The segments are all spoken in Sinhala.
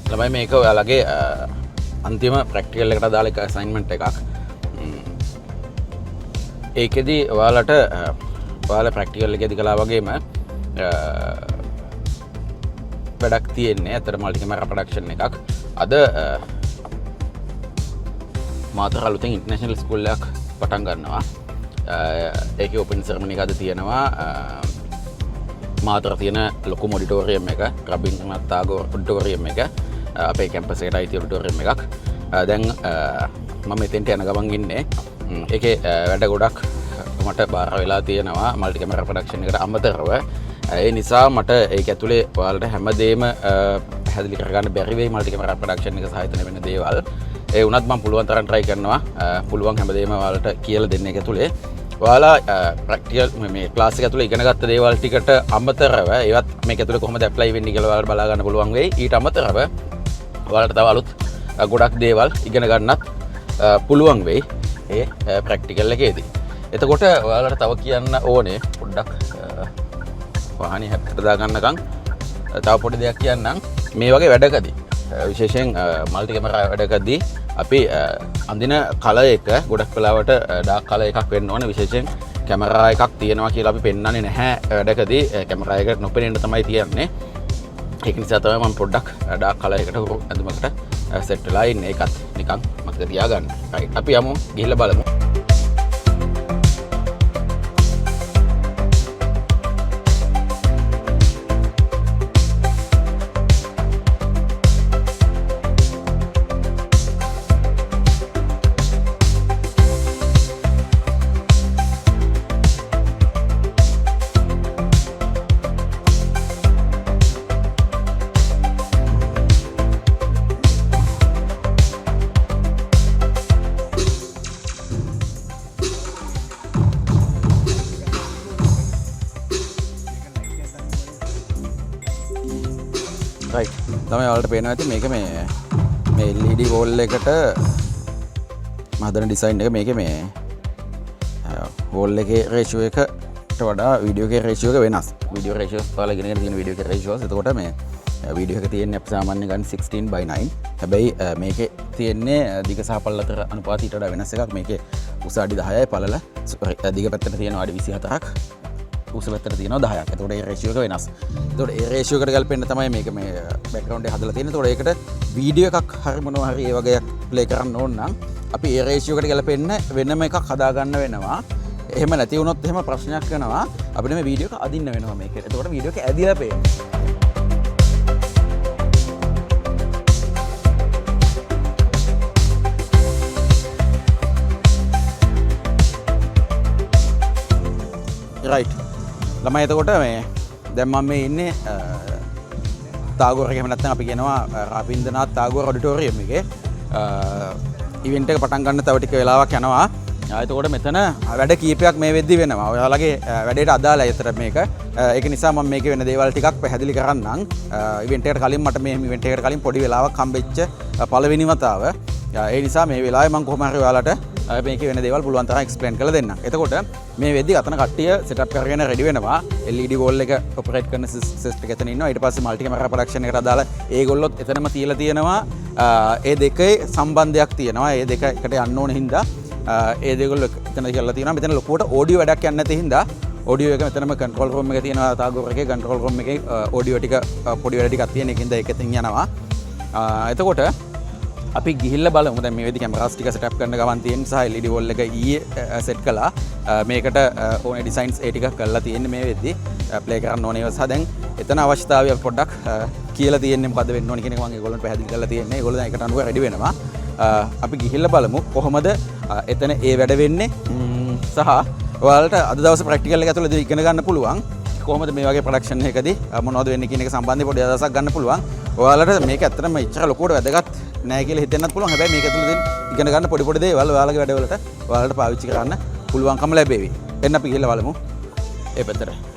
ළමයි මේක ඔයාලගේ අන්තිම ප්‍රැක්ටිකල් එකට දාලා එක අසයින්මන්ට් එකක්. ඒකෙදි ඔයාලට ඔයාලා ප්‍රැක්ටිකල් එකේදී කළා වගේම වැඩක් තියෙන්නේ. අතර මල්ටි කැමරා ප්‍රොඩක්ෂන් එකක්. අද මාතර අලුතෙන් ඉන්ටර්නැෂනල් ස්කූල් එකක් පටන් ගන්නවා. ඒකේ ඕපන් සෙරමනි එකක් අද තියෙනවා. මාතර තියෙන ලොකුම ඔඩිටෝරියම් එක, රබින්ද්‍රනාත් tagore ඔඩිටෝරියම් එක, අපේ කැම්පස් එකට අයිති ඔඩිටෝරියම් එකක්. දැන් මම එතෙන්ට යන ගමන් ඉන්නේ. ඒකේ වැඩ ගොඩක් මට බාර වෙලා තියෙනවා මල්ටි කැමරා ප්‍රොඩක්ෂන් එකට අමතරව. ඒ නිසා මට ඒක ඇතුලේ ඔයාලට හැමදේම පැහැදිලි කරගන්න බැරි වෙයි මල්ටි කැමරා ප්‍රොඩක්ෂන් එක සාහිත්‍ය වෙන දේවල්. ඒ වුණත් මම පුළුවන් තරම් try කරනවා. පුළුවන් හැමදේම ඔයාලට කියලා දෙන්න එක ඇතුලේ. ඔයාලා ප්‍රැක්ටිකල් මේ ක්ලාස් එක ඇතුලේ ඉගෙන ගත්ත දේවල් ටිකට අමතරව ඒවත් මේක ඇතුලේ කොහොමද ඇප්ලයි වෙන්නේ කියලා ඔයාලට බලා ගන්න පුළුවන් වෙයි. ඊට අමතරව ඔයාලට තව අලුත් ගොඩක් දේවල් ඉගෙන ගන්නත් පුළුවන් වෙයි ඒ ප්‍රැක්ටිකල් එකේදී. එතකොට ඔයාලට තව කියන්න ඕනේ පොඩ්ඩක් වාහනේ හැප්පට දා ගන්නකම් තව පොඩි දෙයක් කියන්නම්. මේ වගේ වැඩකදී විශේෂයෙන් මල්ටි කැමරා වැඩකදී අපි අඳින කලර් එක ගොඩක් වෙලාවට ඩාර්ක් කලර් එකක් වෙන්න ඕනේ. විශේෂයෙන් කැමරා එකක් තියෙනවා කියලා අපි පෙන්වන්නේ නැහැ වැඩකදී. කැමරා එක නොපෙනෙන්න තමයි තියන්නේ. ඒක නිසා තමයි මම පොඩ්ඩක් ඩාර්ක් කලර් එකට ඇඳුමකට සෙට් වෙලා ඉන්නේ. ඒකත් නිකන් මතක තියාගන්න. රයිට්. අපි යමු ගිහිල්ලා බලමු. රයිට්. තමයි ඔයාලට පේනවා ඇති මේක මේ LED වෝල් එකට මම හදන ඩිසයින් එක මේකේ මේ වෝල් එකේ රේෂියෝ එකට වඩා වීඩියෝ එකේ රේෂියෝ එක වෙනස්. වීඩියෝ රේෂියෝ ඔයාලා ඉගෙනගෙන තියෙන වීඩියෝ එකේ රේෂියෝස්. එතකොට මේ වීඩියෝ එක තියෙන්නේ අපි සාමාන්‍යයෙන් ගන්න 16:9. හැබැයි මේකේ තියෙන්නේ දිග සහ පළල අතර අනුපාතයට වඩා වෙනස් එකක්. මේකේ උස අඩි 10යි පළල දිග පැත්තට තියෙනවා අඩි 24ක්. උස පැත්තට තියෙනවා 10ක්. එතකොට ඒ රේෂියෝ එක වෙනස්. එතකොට ඒ රේෂියෝ එකට ගල්පෙන්න තමයි මේක මේ බෑග්ග්‍රවුන්ඩ් එක හදලා තියෙන්නේ. එතකොට ඒකට වීඩියෝ එකක් හරි මොනවා හරි ඒ වගේ ප්ලේ කරන්න ඕන නම් අපි ඒ රේෂියෝ එකට ගලපෙන්න වෙනම එකක් හදා ගන්න වෙනවා. එහෙම නැති වුණොත් එහෙම ප්‍රශ්නයක් වෙනවා. අපිට මේ වීඩියෝ එක අදින්න වෙනවා මේකට. එතකොට වීඩියෝ එක ඇදිලා පේනවා. රයිට්. ළමයි එතකොට මේ දැන් මම මේ ඉන්නේ tagore එකේ. එහෙම නැත්නම් අපි කියනවා රබින්ද්‍රනාත් tagore ඔඩිටෝරියම් එකේ. ඉවෙන්ට් එක පටන් ගන්න තව ටික වෙලාවක් යනවා. එතකොට මෙතන වැඩ කීපයක් මේ වෙද්දි වෙනවා. ඔයාලගේ වැඩේට අදාළයි අතර මේක. ඒක නිසා මම මේකේ වෙන දේවල් ටිකක් පැහැදිලි කරන්නම්. ඉවෙන්ට් එකට කලින් මට මේ ඉවෙන්ට් එකකට කලින් පොඩි වෙලාවක් හම්බෙච්ච පළවෙනි වතාව. ඒ නිසා මේ වෙලාවේ මම කොහොම හරි ඔයාලට මේකේ වෙන දේවල් පුළුවන් තරම් එක්ස්ප්ලেইন කරලා දෙන්නම්. එතකොට මේ වෙද්දි අතන කට්ටිය සෙටප් කරගෙන රෙඩි වෙනවා. LED වෝල් එක ඔපරේට් කරන සිස්ටම් එක එතන ඉන්නවා. ඊට පස්සේ මල්ටි කැමරා ප්‍රොඩක්ෂන් එකට අදාළ ඒගොල්ලොත් එතනම තියලා තියෙනවා. ඒ දෙකේ සම්බන්ධයක් තියෙනවා. ඒ දෙක එකට යන්න ඕන හින්දා ඒ දෙගොල්ලෝ එතන කියලා තියෙනවා. මෙතන ලොකුවට ඔඩියෝ වැඩක් යන්නේ නැති හින්දා ඔඩියෝ එක මෙතනම කන්ට්‍රෝල් රූම් එක තියෙනවා. tagore එකේ කන්ට්‍රෝල් රූම් එකේ ඔඩියෝ ටික පොඩි වැඩ ටිකක් තියෙන එකකින්ද ඒකෙන් යනවා. එතකොට අපි ගිහිල්ලා බලමු. දැන් මේ වෙද්දි කැමරාස් ටික සෙටප් කරන ගමන් තියෙන සහ LED වෝල් එක ඊයේ සෙට් කළා. මේකට ඕනේ ඩිසයින්ස් ඒ ටික කරලා තියෙන්නේ මේ වෙද්දි ප්ලේ කරන්න ඕනේ ඒවා. සහ දැන් එතන අවශ්‍යතාවය පොඩ්ඩක් කියලා තියෙන්නේ මොකද්ද වෙන්න ඕනේ කියන එක මම ඒගොල්ලන්ට පැහැදිලි කරලා තියෙන්නේ. ඒගොල්ලෝ දැන් ඒකට අනුව රෙඩි වෙනවා. අපි ගිහිල්ලා බලමු කොහොමද එතන ඒ වැඩ වෙන්නේ සහ ඔයාලට අද දවසේ ප්‍රැක්ටිකල් එක ඇතුළතදී ඉගෙන ගන්න පුළුවන් කොහොමද මේ වගේ ප්‍රොඩක්ෂන් එකකදී මොනවද වෙන්නේ කියන එක සම්බන්ධව පොඩි අදහසක් ගන්න පුළුවන්. ඔයාලට මේක ඇත්තටම ඉච්චර ලොකුවට වැදගත් නෑ කියලා හිතෙන්නත් පුළුවන්. හැබැයි මේක ඇතුළතදී ඉගෙන ගන්න පොඩි පොඩි දේවල් ඔයාලගේ වැඩවලට ඔයාලට පාවිච්චි කරන්න පුළුවන්කම ලැබෙවි. එන්න අපි ගිහලා බලමු ඒ පැත්තට.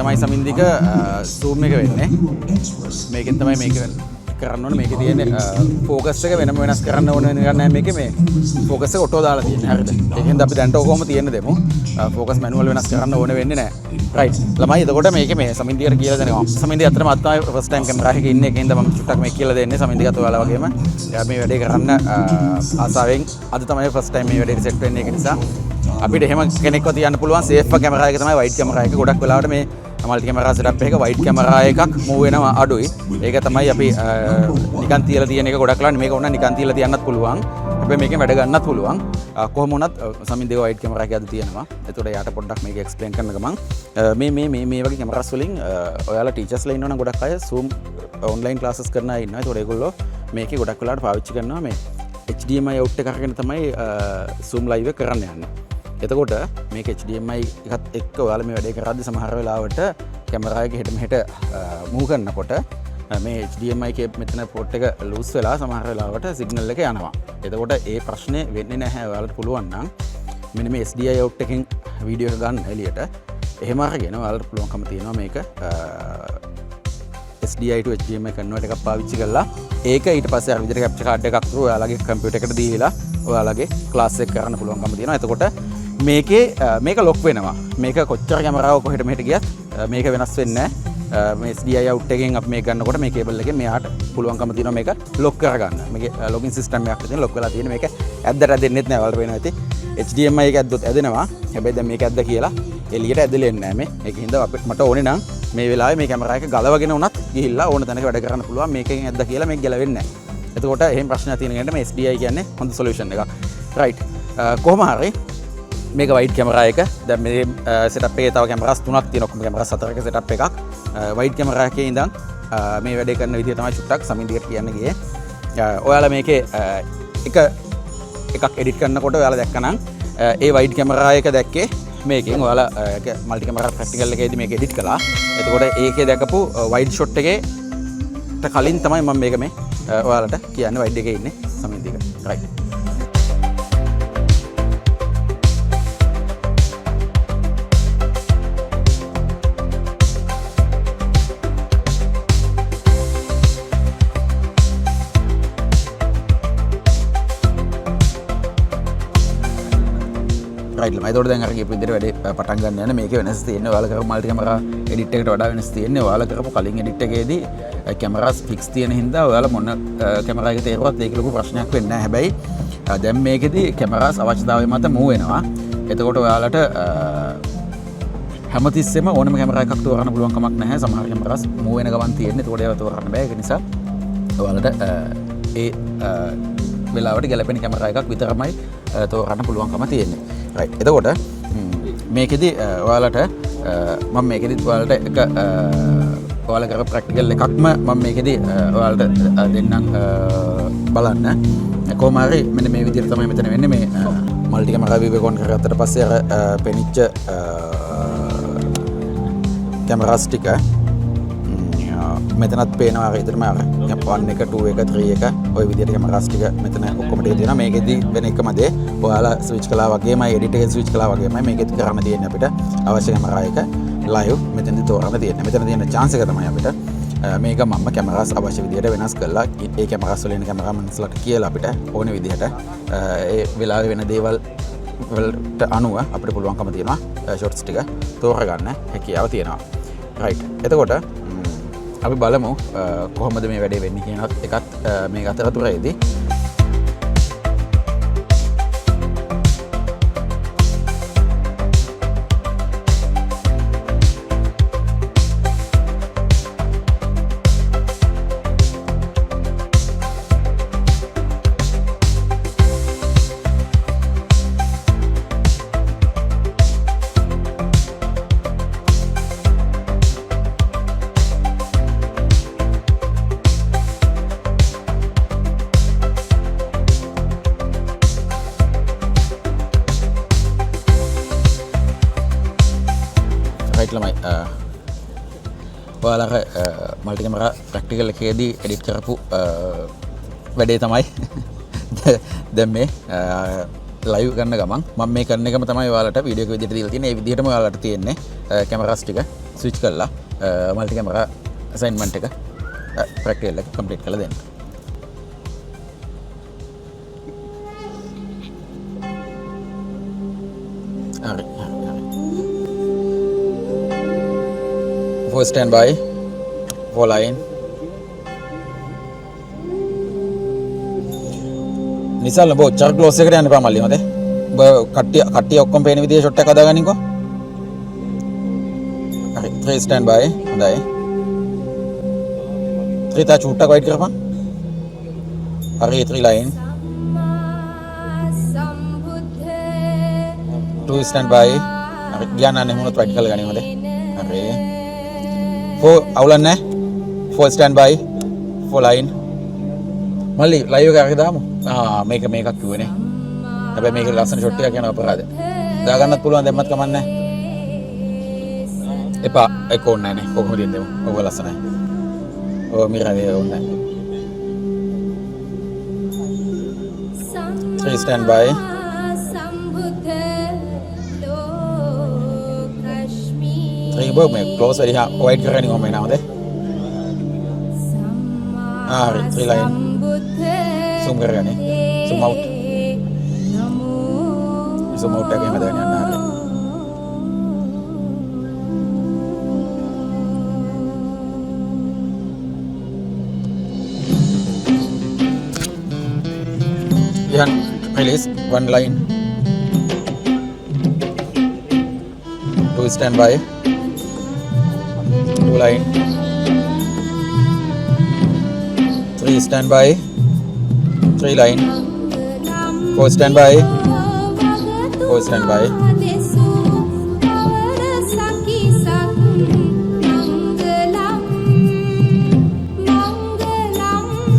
තමයි සමින්දික zoom එක වෙන්නේ. මේකෙන් තමයි මේක කරන්න ඕනේ. මේකේ තියෙන focus එක වෙනම වෙනස් කරන්න ඕන වෙන ගන්න මේකේ මේ focus එක ඔටෝ දාලා තියෙන්නේ. හරිද? ඒකෙන්ද අපි දැන්ට ඔකම තියෙන්න දෙමු. focus manual වෙනස් කරන්න ඕන වෙන්නේ නැහැ. right. ළමයි එතකොට මේකේ මේ සමින්දිකට කියලා දෙනවා. සමින්දිය අතරම අත් තමයි first time camera එකේ ඉන්නේ. ඒකෙන්ද මම චුට්ටක් මේ කියලා දෙන්නේ. සමින්දිකත් ඔයාලා වගේම මේ වැඩේ කරන්න ආසාවෙන් අද තමයි first time මේ වැඩේට set වෙන්නේ. ඒක නිසා අපිට එහෙම කෙනෙක්ව තියන්න පුළුවන් සේෆ් කැමරා එක තමයි වයිඩ් කැමරා එක. ගොඩක් වෙලාවට මේ මල්ටි කැමරා සෙටප් එක වයිඩ් කැමරා එකක් මූව් වෙනවා අඩුයි. ඒක තමයි අපි නිකන් තියලා තියෙන එක ගොඩක් වෙලාවට මේක ඕන නිකන් තියලා තියන්නත් පුළුවන්. හැබැයි මේකෙන් වැඩ ගන්නත් පුළුවන්. කොහොම වුණත් සමින් දෙක වයිඩ් කැමරා එක අද තියෙනවා. ඒතකොට යාට පොඩ්ඩක් මේක එක්ස්ප්ලেইন කරන්න ගමන් මේ වගේ කැමරාස් වලින් ඔයාලා ටීචර්ස්ලා ඉන්නවනම් ගොඩක් අය Zoom ඔන්ලයින් ක්ලාසස් කරන අය ඉන්නවා. ඒතකොට ඒගොල්ලෝ මේකේ ගොඩක් වෙලාවට පාවිච්චි කරනවා මේ HDMI out එක අරගෙන තමයි Zoom live එක කරන්න යන්නේ. එතකොට මේක HDMI එකත් එක්ක ඔයාලා මේ වැඩේ කරද්දි සමහර වෙලාවට කැමරා එක හෙට මෙහෙට මූව් කරනකොට මේ HDMI එකේ මෙතන පෝට් එක ලූස් වෙලා සමහර වෙලාවට සිග්නල් එක යනවා. එතකොට ඒ ප්‍රශ්නේ වෙන්නේ නැහැ. ඔයාලට පුළුවන් නම් මෙන්න මේ SDI out එකෙන් වීඩියෝ එක ගන්න එළියට. එහෙම අරගෙන ඔයාලට පුළුවන්කම තියෙනවා මේක SDI to HDMI කන්වර්ට් එකක් පාවිච්චි කරලා ඒක ඊට පස්සේ අර විදිහට කැප්චර් කාඩ් එකක් through ඔයාලගේ කම්පියුටර් එකට දීලා ඔයාලගේ ක්ලාස් එක කරන්න පුළුවන්කම තියෙනවා. එතකොට මේකේ මේක ලොක් වෙනවා. මේක කොච්චර කැමරාව කොහෙට මෙහෙට ගියත් මේක වෙනස් වෙන්නේ නැහැ. මේ SDI out එකෙන් අපි මේක ගන්නකොට මේ කේබල් එකෙන් මෙයාට පුළුවන්කම තියෙනවා මේක ලොක් කරගන්න. මේකේ ලොගින් සිස්ටම් එකක් තියෙන ලොක් වෙලා තියෙන මේක ඇද්දට ඇදෙන්නෙත් නැහැ. ඔයාලට පේනවා ඇති. HDMI එක ඇද්දොත් ඇදෙනවා. හැබැයි දැන් මේක ඇද්ද කියලා එළියට ඇදෙන්නේ නැහැ මේ. ඒකින්ද අපිට මට ඕනේ නම් මේ වෙලාවේ මේ කැමරා එක ගලවගෙන උනත් ගිහිල්ලා ඕන තැනක වැඩ කරන්න පුළුවන්. මේකෙන් ඇද්ද කියලා මේක ගැලවෙන්නේ නැහැ. එතකොට එහෙම ප්‍රශ්නයක් තියෙන කෙනාට මේ SDI කියන්නේ හොඳ සොලියුෂන් එකක්. right. කොහොම හරි මේක වයිඩ් කැමරා එක. දැන් මේ සෙටප් එකේ තව කැමරාස් තුනක් තියෙනවා. ඔක්කොම කැමරාස් හතරක සෙටප් එකක්. වයිඩ් කැමරා එකේ ඉඳන් මේ වැඩේ කරන විදිය තමයි චුට්ටක් සමින් දිගට කියන්න ගියේ. ඔයාලා මේකේ එකක් එඩිට් කරනකොට ඔයාලා දැක්කනම් ඒ වයිඩ් කැමරා එක දැක්කේ මේකෙන්. ඔයාලා මල්ටි කැමරා ප්‍රැක්ටිකල් එකේදී මේක එඩිට් කළා. එතකොට ඒකේ දැකපු වයිඩ් ෂොට් එකේ කලින් තමයි මම මේක මේ ඔයාලට කියන්නේ වයිඩ් එකේ ඉන්නේ සමින් දිග. right. එතකොට දැන් අර කියපු විදිහට වැඩේ පටන් ගන්න යන මේකේ වෙනස් තියෙන්නේ. ඔයාලා කරපු මල්ටි කැමරා එඩිට් එකට වඩා වෙනස් තියෙන්නේ. ඔයාලා කරපු කලින් එඩිට් එකේදී කැමරාස් ෆික්ස් තියෙන හින්දා ඔයාලා මොන කැමරා එක තේරුවත් ඒක ලොකු ප්‍රශ්නයක් වෙන්නේ නැහැ. හැබැයි දැන් මේකෙදී කැමරාස් අවශ්‍යතාවය මත මූව් වෙනවා. එතකොට ඔයාලට හැමතිස්සෙම ඕනම කැමරා එකක් තෝරන්න පුළුවන් කමක් නැහැ. සමහර කැමරාස් මූව් වෙන ගමන් තියෙන්නේ. එතකොට ඒවා තෝරන්න බෑ. ඒක නිසා ඔයාලට ඒ වෙලාවට ගැලපෙන කැමරා එකක් විතරමයි තෝරන්න පුළුවන්කම තියෙන්නේ. right. එතකොට මේකෙදි ඔයාලට මම මේකෙදි ඔයාලට එක ඔයාලා කරපු ප්‍රැක්ටිකල් එකක්ම මම මේකෙදි ඔයාලට දෙන්නම් බලන්න. කොහොම හරි මෙන්න මේ විදිහට තමයි මෙතන වෙන්නේ. මේ මල්ටි කැමරා වීව් එක ඔන් කරගත්තට පස්සේ අර පෙනිච්ච කැමරාස් ටික මෙතනත් පේනවා. අර ඉදරම අර 1 1 2 1 3 එක ওই විදිහට කැමරාස් ටික මෙතන ඔක්කොම ටික තියෙනවා. මේකෙදි වෙන එකම දේ ඔයාලා ස්විච් කළා වගේමයි එඩිට් එකේ ස්විච් කළා වගේමයි මේකෙත් කරන්න තියෙන්නේ අපිට අවශ්‍ය කැමරා එක ලයිව් මෙතනදි තෝරන්න තියෙන්නේ. මෙතන තියෙන chance එක තමයි අපිට මේක මම කැමරාස් අවශ්‍ය විදිහට වෙනස් කරලා ඒ කැමරාස් වල ඉන්න කැමරාමන්ස්ලාට කියලා අපිට ඕන විදිහට ඒ වෙලාවේ වෙන දේවල් වලට අනුව අපිට පුළුවන්කම තියෙනවා ෂොට්ස් ටික තෝරගන්න හැකියාව තියෙනවා. right. එතකොට අපි බලමු කොහොමද මේ වැඩේ වෙන්නේ කියන එකත් මේක අතරතුරේදී. ළමයි ඔයාලා මල්ටි කැමරා ප්‍රැක්ටිකල් එකේදී එඩිට් කරපු වැඩේ තමයි දැන් මේ ලයිව් කරන ගමන් මම මේ කරන එකම තමයි ඔයාලට වීඩියෝ එක විදිහට දීලා තියෙන්නේ. ඒ විදිහටම ඔයාලට තියෙන්නේ කැමරාස් ටික ස්විච් කරලා මල්ටි කැමරා අසයින්මන්ට් එක ප්‍රැක්ටිකල් එක කම්ප්ලීට් කරලා දෙන්න. හරි. 4 stand by 4 line නිසල් ඔබ ඔච්චර ක්ලෝස් එකට යන්න එපා මල්ලි මතේ. ඔබ කට්ටිය ඔක්කොම පේන විදිහේ ෂොට් එකක් හදාගන්නකෝ. හරි 3 stand by හොඳයි. 3 තා චූට්ටක් වයිට් කරපන්. හරි 3 line 2 stand by හරි ගියානන්නේ මොනවත් වයිට් කරලා ගන්නේ මතේ. හරි 4 අවුලන්නේ 4 stand by 4 line මල්ලි ලයිව් එක අරගෙන දාමු. මේක මේකක් කිව්වනේ. හැබැයි මේක ලස්සන ෂොට් එකක් යනවා අපරාධ. දාගන්නත් පුළුවන් දැම්මත් කමක් නැහැ. එපා ඒක ඕනේ නැහැ නේ. කොහොමද දෙන්නේ? ඔක ලස්සනයි. ඔව් මිරාවේ ඕනේ නැහැ. 3 stand by Tribok में close very हाँ white करनी हो मैं ना होते हाँ 3 line zoom कर रहे zoom out क्या मैं देखने आना है यहाँ release 1 line 2 stand by 2 line 3 stand by 3 line 4 stand by 4 stand by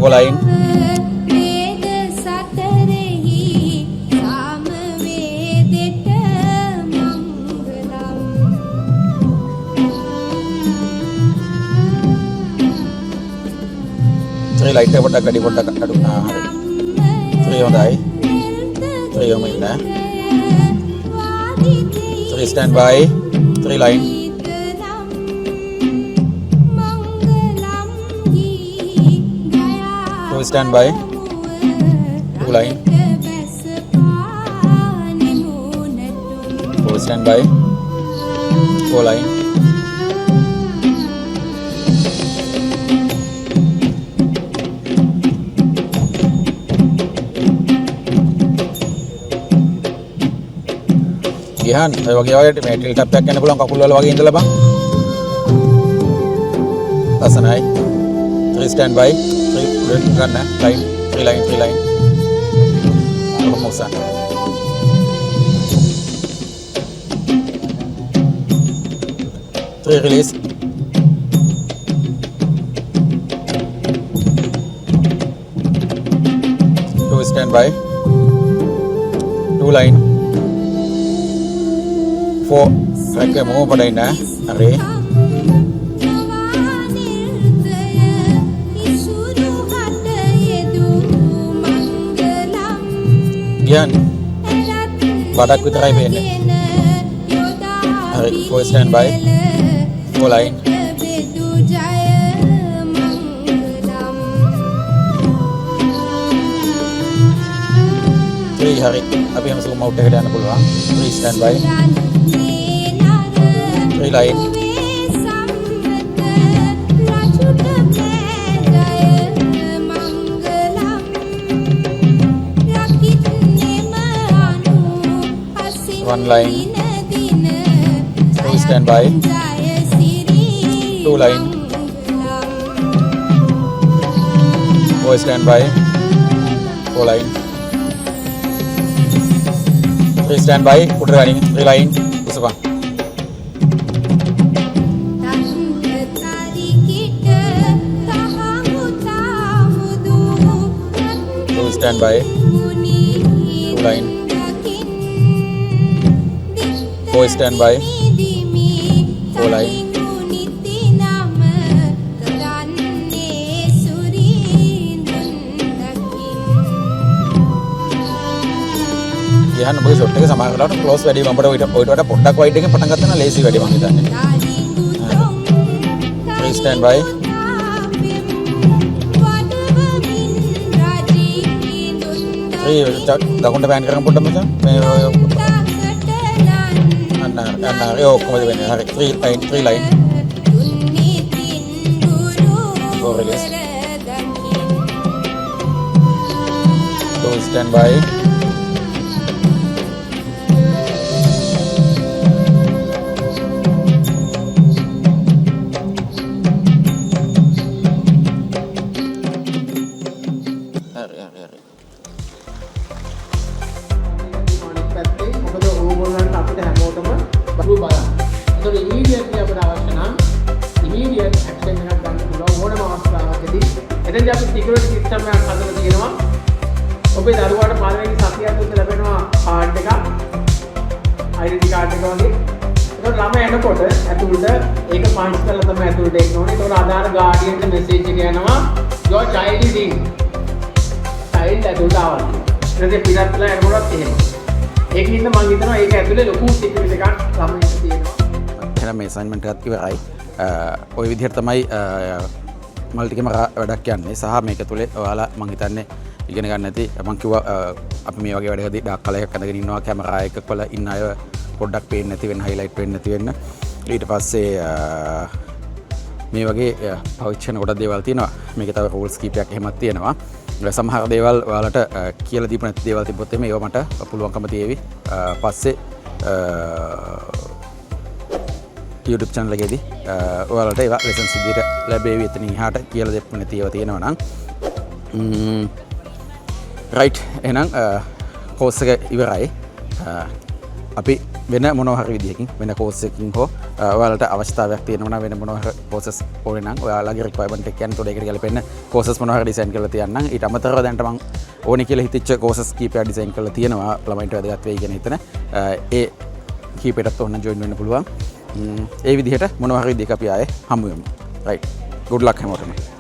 4 line 3 light එක පොඩ්ඩක් අඩි පොඩ්ඩක් අඩු හරි 3 හොඳයි 3 යමු ඉන්න 3 stand by 3 line 2 stand by 2 line 4 stand by 4 line Gihan, saya bagi awak ini metal tap pack yang pulang kakul lalu bagi indra bang. Asanai, 3 stand by, 3 run line, 3 line, 3 line. Promotion. Three release. Two stand by. 2 line. 4 track ke mau pada ini hari Gian pada ku try ini hari 4 stand by 4 line 3 hari tapi yang masuk mau teh dan pulang 3 stand by 3 line 1 line 2 stand by 2 line 4 stand by 4 line 3 stand by putar running 3 line suka 2 stand by 2 line 4 stand by 4 line Ihan bagi shot එක සමහර වෙලාවට ක්ලෝස් වැඩි මම ඔයිට වඩා පොඩ්ඩක් වයිඩ් එකෙන් පටන් ගත්තා නම් ලේසි වැඩි මම හිතන්නේ. Please stand by. දකුණට පෑන් කරන් පොඩ්ඩක් මචං. මේ අන්න ඒ ඔක්කොම වෙන්නේ. හරි. 3 line. Go release. Go stand by. එතෙන්දී අපි සිකියුරිටි සිස්ටම් එකක් හදලා තියෙනවා. ඔබේ දරුවාට පළවෙනි සතිය ඇතුළත ලැබෙනවා කාඩ් එකක්. ඩෙන්ටිටි කාඩ් එක වගේ. ඒක ළමයා එනකොට ඇතුළත ඒක පන්ච් කරලා තමයි ඇතුළට එන්න ඕනේ. ඒතකොට අදාළ ගාඩියන්ට මෙසේජ් එක යනවා. your child is in. child ඇතුළට ආවා. ඊට පස්සේ පිටත්ලා එනකොටත් එහෙම. ඒකින්ද මම හිතනවා ඒක ඇතුලේ ලොකු සිකියුරිටි එකක් ළමයින්ට තියෙනවා. එහෙනම් මේ අසයින්මන්ට් එකත් ඉවරයි. ওই විදිහට තමයි මල්ටි කැමරා වැඩක් යන්නේ. සහ මේක තුලේ ඔයාලා මම හිතන්නේ ඉගෙන ගන්න ඇති. මම කිව්වා අපි මේ වගේ වැඩකදී ඩාක් කලර් එකක් අඳගෙන ඉන්නවා කැමරා එකක වල ඉන්න අය පොඩ්ඩක් පේන්නේ නැති වෙන්න, හයිලයිට් වෙන්නේ නැති වෙන්න. ඊට පස්සේ මේ වගේ පාවිච්චි කරන කොට දේවල් තියෙනවා. මේකේ තව රූල්ස් කීපයක් එහෙමත් තියෙනවා. සමහර දේවල් ඔයාලට කියලා දීපු නැති දේවල් තිබ්බොත් එමේ ඒවා මට පුළුවන්කම තියෙවි. පස්සේ YouTube channel එකේදී ඔයාලට ඒවා ලෙසන්ස් විදිහට ලැබෙවි. එතනින් එහාට කියලා දෙන්න නැති ඒවා තියෙනවා නම් රයිට්. එහෙනම් කෝස් එක ඉවරයි. අපි වෙන මොනවා හරි විදිහකින් වෙන කෝස් එකකින් හෝ ඔයාලට අවශ්‍යතාවයක් තියෙනවා නම් වෙන මොනවා හරි කෝසස් ඕනේ නම් ඔයාලගේ රික්වයර්මන්ට් එක කියන්නේ ඒකට ගැලපෙන්න කෝසස් මොනවා හරි ඩිසයින් කරලා තියන්නම්. ඊට අමතරව දැනට මම ඕනේ කියලා හිතච්ච කෝසස් කීපයක් ඩිසයින් කරලා තියෙනවා. ළමයින්ට වැදගත් වෙයි කියන හිතන ඒ කීපයටත් ඕන ජොයින් වෙන්න පුළුවන්. ඒ විදිහට මොනවා හරි දෙක අපි ආයේ හමු වෙමු. රයිට්. good luck හැමෝටම.